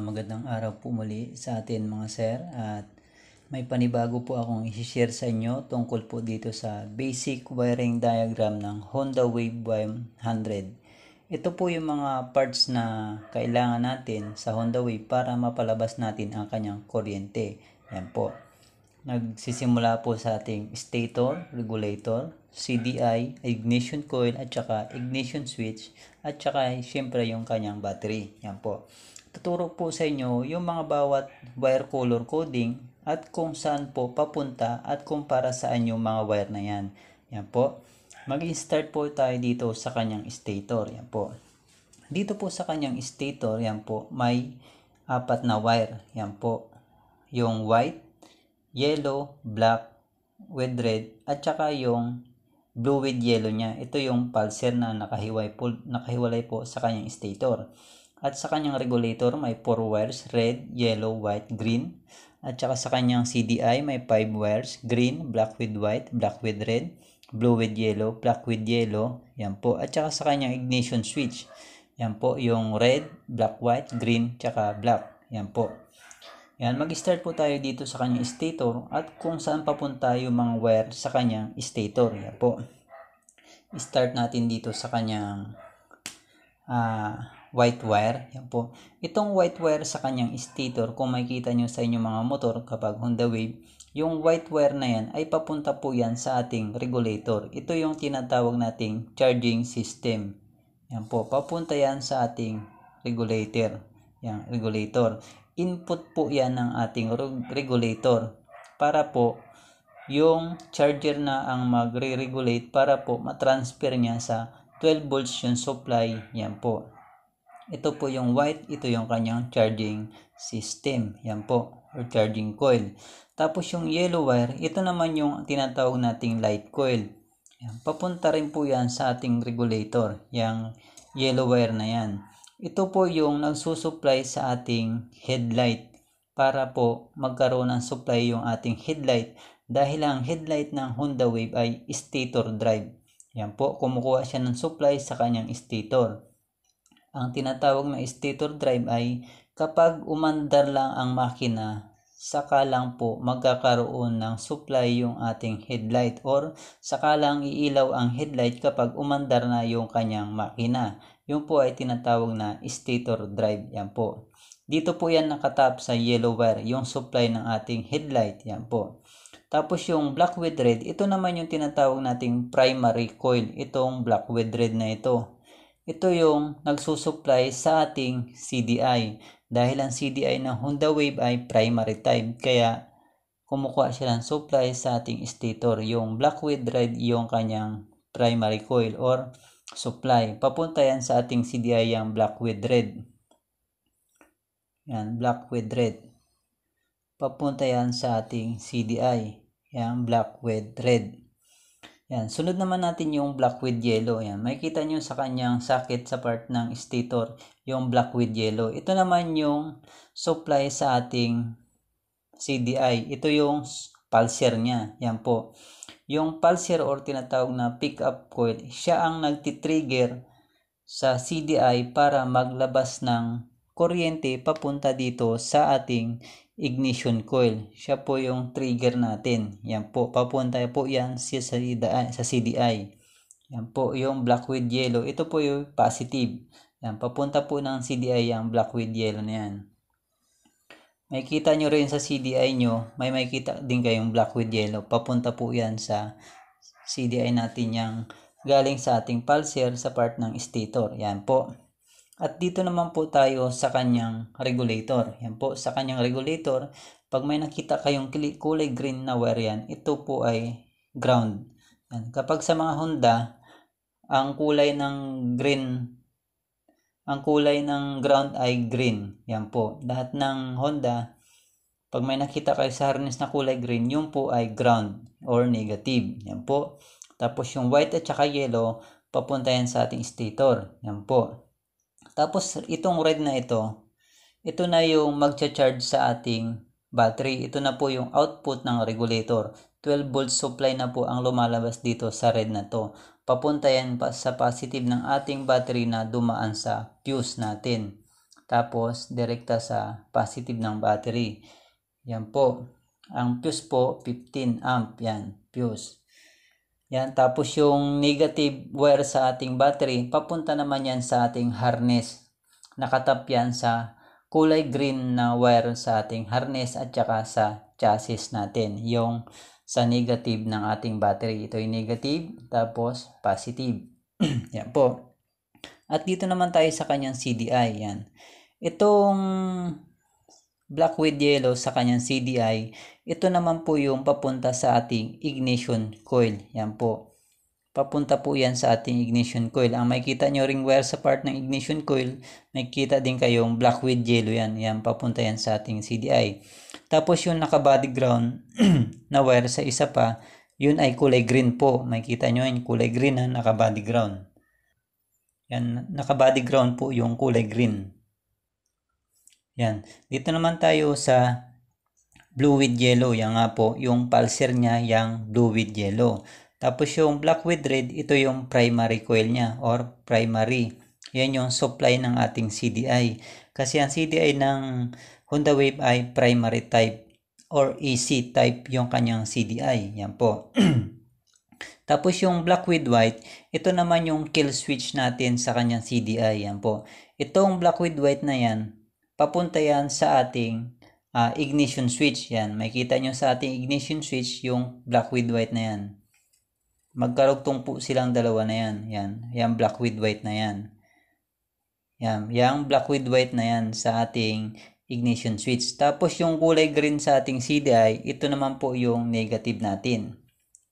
Magandang araw po muli sa atin mga sir, at may panibago po akong i-share sa inyo tungkol po dito sa basic wiring diagram ng Honda Wave Y100. Ito po yung mga parts na kailangan natin sa Honda Wave para mapalabas natin ang kanyang kuryente. Yan po. Nagsisimula po sa ating stator, regulator, CDI, ignition coil, at saka ignition switch, at saka syempre yung kanyang battery. Yan po. Tuturo po sa inyo yung mga bawat wire color coding at kung saan po papunta at kung para saan yung mga wire na yan. Yan po. Mag-start po tayo dito sa kanyang stator. Yan po. Dito po sa kanyang stator, yan po, may 4 na wire. Yan po. Yung white, yellow, black with red, at saka yung blue with yellow niya. Ito yung pulser na nakahiwalay po sa kanyang stator. At sa kanyang regulator may 4 wires, red, yellow, white, green. At saka sa kanyang CDI may 5 wires, green, black with white, black with red, blue with yellow, black with yellow. Yan po. At saka sa kanyang ignition switch. Yan po yung red, black, white, green, tsaka black. Yan po. Yan, mag-start po tayo dito sa kanyang stator at kung saan papunta yung mga wire sa kanyang stator. Yan po. Start natin dito sa kanyang white wire. Yan po. Itong white wire sa kanyang stator, kung makikita nyo sa inyong mga motor kapag Honda Wave, yung white wire na yan ay papunta po yan sa ating regulator. Ito yung tinatawag nating charging system. Yan po. Papunta yan sa ating regulator. Yan, regulator. Input po yan ng ating regulator para po yung charger na ang magre-regulate para po matransfer niya sa 12 volts yung supply. Yan po. Ito po yung white, ito yung kanyang charging system. Yan po, or charging coil. Tapos yung yellow wire, ito naman yung tinatawag nating light coil. Yan, papunta rin po yan sa ating regulator, yung yellow wire na yan. Ito po yung nagsusupply sa ating headlight para po magkaroon ng supply yung ating headlight dahil ang headlight ng Honda Wave ay stator drive. Yan po, kumukuha siya ng supply sa kanyang stator. Ang tinatawag na stator drive ay kapag umandar lang ang makina, saka lang po magkakaroon ng supply yung ating headlight, or saka lang iilaw ang headlight kapag umandar na yung kanyang makina. Yung po ay tinatawag na stator drive. Yan po. Dito po yan nakatap sa yellow wire, yung supply ng ating headlight. Yan po. Tapos yung black with red, ito naman yung tinatawag nating primary coil. Itong black with red na ito. Ito yung nagsusupply sa ating CDI. Dahil ang CDI ng Honda Wave ay primary type, kaya kumukuha siya ng supply sa ating stator. Yung black with red yung kanyang primary coil or supply. Papunta yan sa ating CDI yung black with red. Yan, black with red. Papunta yan sa ating CDI. Yan, black with red. Yan, sunod naman natin yung black with yellow. Yan, makikita nyo sa kanyang socket sa part ng stator, yung black with yellow. Ito naman yung supply sa ating CDI. Ito yung pulser niya. Yan po. Yung pulser or tinatawag na pick-up coil, siya ang nagtitrigger sa CDI para maglabas ng kuryente papunta dito sa ating ignition coil. Siya po yung trigger natin. Yan po, papunta po yan sa CDI. Yan po yung black with yellow. Ito po yung positive. Yan, papunta po ng CDI yung black with yellow na yan. Makikita nyo rin sa CDI nyo, may makikita din kayong black with yellow. Papunta po yan sa CDI natin yung galing sa ating pulser sa part ng stator. Yan po. At dito naman po tayo sa kanyang regulator. Yan po, sa kanyang regulator, pag may nakita kayong kulay green na wire yan, ito po ay ground. Yan. Kapag sa mga Honda, ang kulay ng ground ay green. Yan po. Lahat ng Honda, pag may nakita kayo sa harness na kulay green, yung po ay ground or negative. Yan po. Tapos yung white at saka yellow, papunta yan sa ating stator. Yan po. Tapos itong red na ito na yung magcha-charge sa ating battery. Ito na po yung output ng regulator. 12 volt supply na po ang lumalabas dito sa red na to. Papunta yan sa positive ng ating battery na dumaan sa fuse natin. tapos direkta sa positive ng battery. Yan po. Ang fuse po, 15 amp. Yan, fuse. Yan, tapos yung negative wire sa ating battery, papunta naman yan sa ating harness. Nakatap yan sa kulay green na wire sa ating harness at saka sa chassis natin. Yung sa negative ng ating battery. Ito yung negative, tapos positive. Yan po. At dito naman tayo sa kanyang CDI. Yan. Itong black with yellow sa kanyang CDI, ito naman po yung papunta sa ating ignition coil. Yan po. Papunta po yan sa ating ignition coil. Ang makikita nyo ring wire sa part ng ignition coil, makikita din kayong black with yellow yan. Yan, papunta yan sa ating CDI. Tapos yung naka-body ground na wire sa isa pa, yun ay kulay green po. Makikita nyo yung kulay green na naka-body ground. Yan, naka-body ground po yung kulay green. Yan. Dito naman tayo sa blue with yellow. Yan nga po, yung pulser niya, yung blue with yellow. Tapos yung black with red, ito yung primary coil niya or primary. Yan yung supply ng ating CDI. Kasi ang CDI ng Honda Wave ay primary type or AC type yung kanyang CDI. Yan po. Tapos yung black with white, ito naman yung kill switch natin sa kanyang CDI. Yan po. Itong black with white na yan, papunta yan sa ating ignition switch. Yan. Makikita nyo sa ating ignition switch yung black with white na yan. Magkarugtong po silang dalawa na yan. Yan. Yan black with white na yan. Yan. Yang black with white na yan sa ating ignition switch. Tapos yung kulay green sa ating CDI, ito naman po yung negative natin.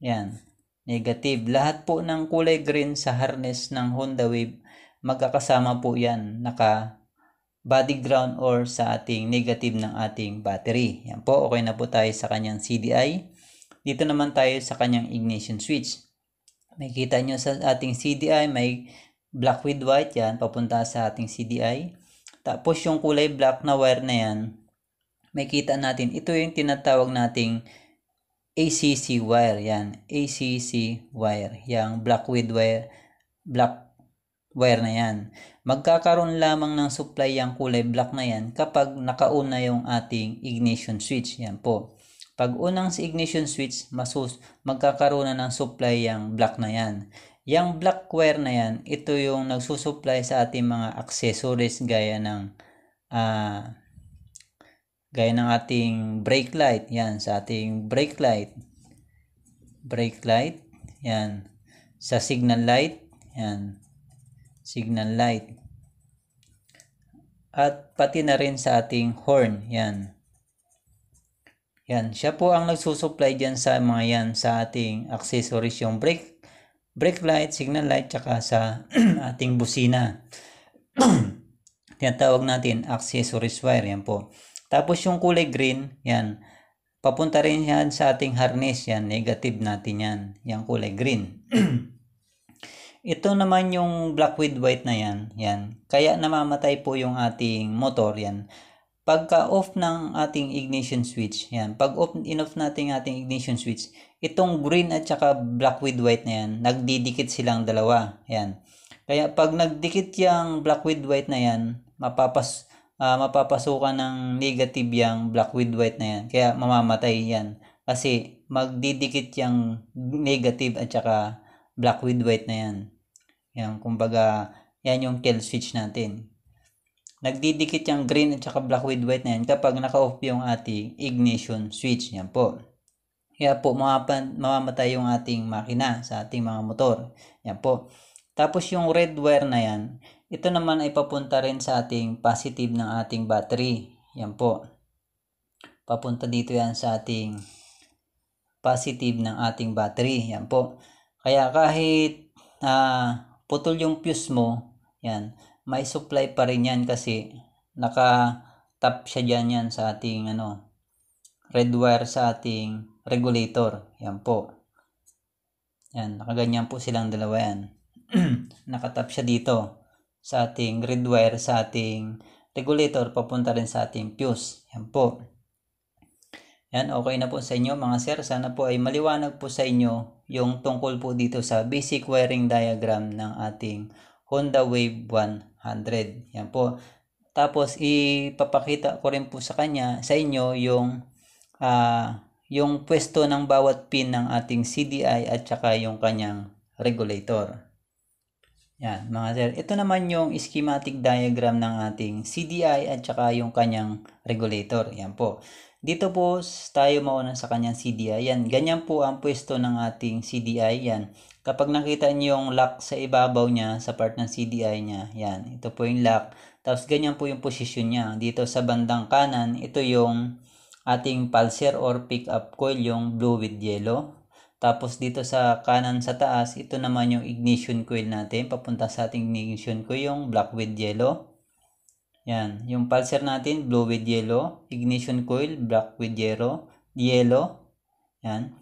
Yan. Negative. Lahat po ng kulay green sa harness ng Honda Wave, magkakasama po yan. Naka body ground or sa ating negative ng ating battery. Yan po. Okay na po tayo sa kanyang CDI. Dito naman tayo sa kanyang ignition switch. Makikita nyo sa ating CDI, may black with white yan, papunta sa ating CDI. Tapos yung kulay black na wire na yan, makikita natin, ito yung tinatawag nating ACC wire. Yan, ACC wire. Yang black with wire, black wire na yan. Magkakaroon lamang ng supply yung kulay black na yan kapag nakauna yung ating ignition switch. Yan po. Pag unang sa ignition switch, magkakaroon na ng supply yung black na yan. Yung black wire na yan, ito yung nagsusupply sa ating mga accessories gaya ng ating brake light. Yan, sa ating brake light. Brake light. Yan. Sa signal light. Yan. Signal light. At pati na rin sa ating horn. Yan. Yan, siya po ang nagsusupply dyan sa mga yan sa ating accessories, yung brake light, signal light, tsaka sa ating busina. Tinatawag natin accessories wire, yan po. Tapos yung kulay green, yan, papunta rin yan sa ating harness, yan, negative natin yan, yung kulay green. Ito naman yung black with white na yan, yan. Kaya namamatay po yung ating motor, yan. Pagka off ng ating ignition switch, yan, pag in-off natin ating ignition switch, itong green at saka black with white na yan, nagdidikit silang dalawa, yan. Kaya pag nagdikit yung black with white na yan, mapapasukan ng negative yung black with white na yan, kaya mamamatay yan. Kasi magdidikit yung negative at saka black with white na yan. Yan, kumbaga, yan yung kill switch natin. Nagdidikit yung green at saka black with white na yan kapag naka-off yung ating ignition switch. Yan po. Kaya po, mamamatay yung ating makina sa ating mga motor. Yan po. Tapos yung red wire na yan, ito naman ay papunta rin sa ating positive ng ating battery. Yan po. Papunta dito yan sa ating positive ng ating battery. Yan po. Kaya kahit putol yung fuse mo, yan, may supply pa rin yan kasi naka-tap siya dyan yan sa ating red wire sa ating regulator. Yan po. Yan, nakaganyan po silang dalawa yan. Nakatap siya dito sa ating red wire sa ating regulator, papunta rin sa ating fuse. Yan po. Yan, okay na po sa inyo mga sir. Sana po ay maliwanag po sa inyo yung tungkol po dito sa basic wiring diagram ng ating Honda Wave 100. Yan po. Tapos ipapakita ko rin po sa inyo yung pwesto ng bawat pin ng ating CDI at saka yung kanyang regulator. Yan, mga sir. Ito naman yung schematic diagram ng ating CDI at saka yung kanyang regulator. Yan po. Dito po tayo mauna sa kanyang CDI. Yan, ganyan po ang pwesto ng ating CDI. Yan. Kapag nakita niyo yung lock sa ibabaw niya, sa part ng CDI niya, yan. Ito po yung lock. Tapos ganyan po yung posisyon niya. Dito sa bandang kanan, ito yung ating pulser or pick-up coil, yung blue with yellow. Tapos dito sa kanan sa taas, ito naman yung ignition coil natin. Papunta sa ating ignition coil, yung black with yellow. Yan. Yung pulser natin, blue with yellow. Ignition coil, black with yellow. Yan.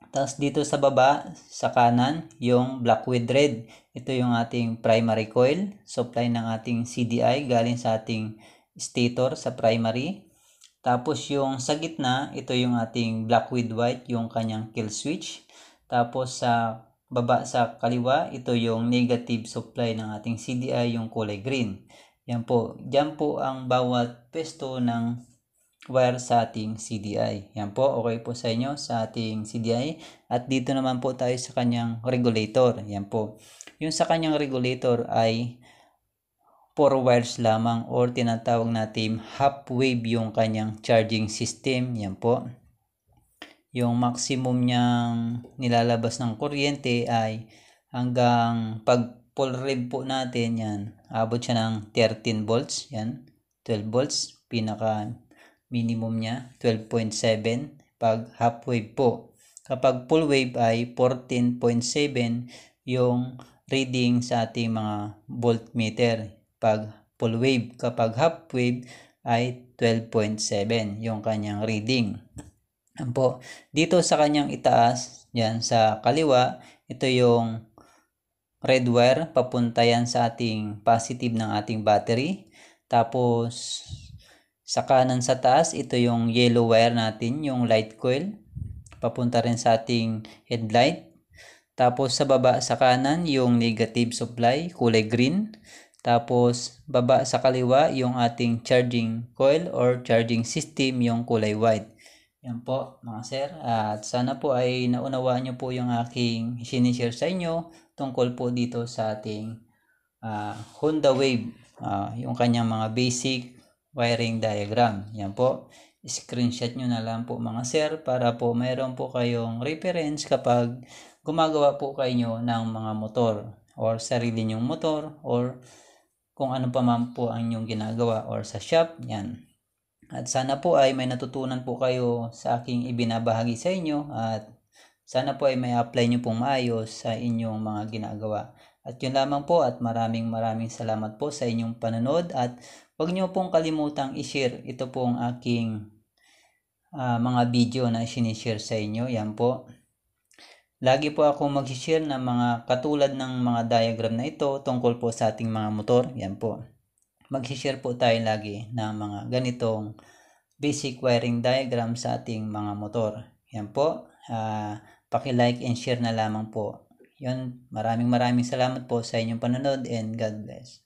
Tapos dito sa baba, sa kanan, yung black with red. Ito yung ating primary coil. Supply ng ating CDI galing sa ating stator sa primary. Tapos yung sa gitna, ito yung ating black with white, yung kanyang kill switch. Tapos sa baba sa kaliwa, ito yung negative supply ng ating CDI, yung kulay green. Yan po. Diyan po ang bawat pwesto ng wire sa ating CDI. Yan po. Okay po sa inyo sa ating CDI. At dito naman po tayo sa kanyang regulator. Yan po. Yung sa kanyang regulator ay 4 wires lamang or tinatawag natin half wave yung kanyang charging system. Yan po. Yung maximum niyang nilalabas ng kuryente ay hanggang pag full rev po natin, yan, abot siya ng 13 volts. Yan, 12 volts. Pinaka minimum niya, 12.7 pag half wave po. Kapag full wave ay 14.7 yung reading sa ating mga voltmeter. Pag full wave, kapag half wave ay 12.7 yung kanyang reading. Po. Dito sa kanyang itaas, yan sa kaliwa, ito yung red wire, papunta yan sa ating positive ng ating battery. Tapos sa kanan sa taas, ito yung yellow wire natin, yung light coil, papunta rin sa ating headlight. Tapos sa baba sa kanan, yung negative supply, kulay green. Tapos baba sa kaliwa, yung ating charging coil or charging system, yung kulay white. Yan po mga sir. At sana po ay naunawaan nyo po yung aking sinishare sa inyo tungkol po dito sa ating Honda Wave. Yung kanyang mga basic wiring diagram. Yan po. Screenshot nyo na lang po mga sir para po mayroon po kayong reference kapag gumagawa po kayo ng mga motor or sarili nyong motor or kung ano pa man po ang inyong ginagawa or sa shop. Yan. At sana po ay may natutunan po kayo sa aking ibinabahagi sa inyo at sana po ay may apply nyo pong maayos sa inyong mga ginagawa. At yun lamang po at maraming salamat po sa inyong panonood at huwag nyo pong kalimutang i-share ito pong aking mga video na sinishare sa inyo. Yan po. Lagi po ako mag-share ng mga katulad ng mga diagram na ito tungkol po sa ating mga motor. Yan po. Mag-share po tayo lagi ng mga ganitong basic wiring diagram sa ating mga motor. Yan po. Paki-like and share na lamang po. Yun, maraming salamat po sa inyong panonood and God bless.